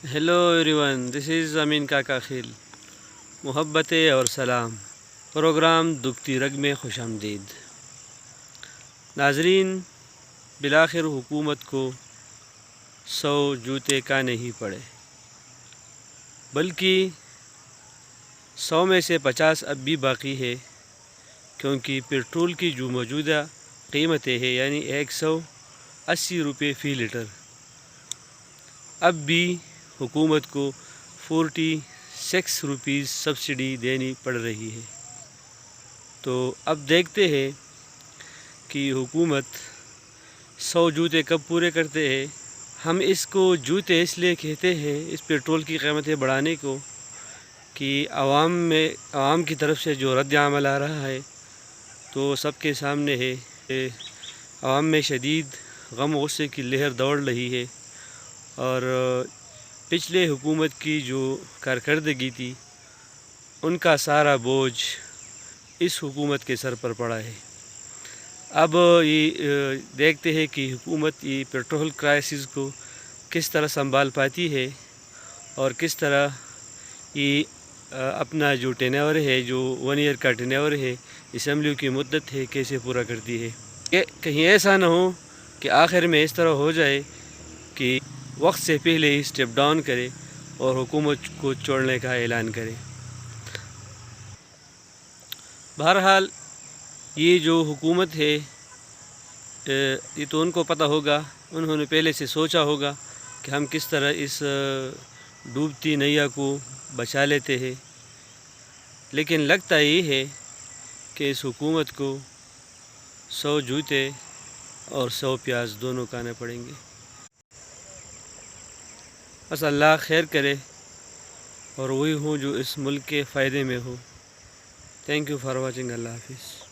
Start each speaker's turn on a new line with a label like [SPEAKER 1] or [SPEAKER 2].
[SPEAKER 1] Hello every one, دس از امین کاکا خیل۔ محبتیں اور سلام، پروگرام دکھتی رگ میں خوش آمدید۔ ناظرین، بالآخر حکومت کو 100 جوتے کا نہیں پڑے، بلکہ 100 میں سے 50 اب بھی باقی ہے، کیونکہ پیٹرول کی جو موجودہ قیمتیں ہیں یعنی 180 روپے فی لیٹر، اب بھی حکومت کو 46 روپیز سبسڈی دینی پڑ رہی ہے۔ تو اب دیکھتے ہیں کہ حکومت 100 جوتے کب پورے کرتے ہیں۔ ہم اس کو جوتے اس لیے کہتے ہیں، اس پیٹرول کی قیمتیں بڑھانے کو، کہ عوام کی طرف سے جو رد عمل آ رہا ہے تو سب کے سامنے ہے کہ عوام میں شدید غم و غصے کی لہر دوڑ رہی ہے، اور پچھلے حکومت کی جو کارکردگی تھی ان کا سارا بوجھ اس حکومت کے سر پر پڑا ہے۔ اب یہ دیکھتے ہیں کہ حکومت یہ پیٹرول کرائسس کو کس طرح سنبھال پاتی ہے، اور کس طرح یہ اپنا جو ٹینیور ہے، جو 1 ایئر کا ٹینیور ہے، اسمبلیوں کی مدت ہے، کیسے پورا کرتی ہے۔ کہ کہیں ایسا نہ ہو کہ آخر میں اس طرح ہو جائے کہ وقت سے پہلے ہی اسٹیپ ڈاؤن کرے اور حکومت کو چھوڑنے کا اعلان کرے۔ بہرحال یہ جو حکومت ہے، یہ تو ان کو پتہ ہوگا، انہوں نے پہلے سے سوچا ہوگا کہ ہم کس طرح اس ڈوبتی نیا کو بچا لیتے ہیں، لیکن لگتا یہ ہے کہ اس حکومت کو 100 جوتے اور 100 پیاز دونوں کھانے پڑیں گے۔ بس اللہ خیر کرے اور وہی ہوں جو اس ملک کے فائدے میں ہو۔ Thank you for watching. اللہ حافظ۔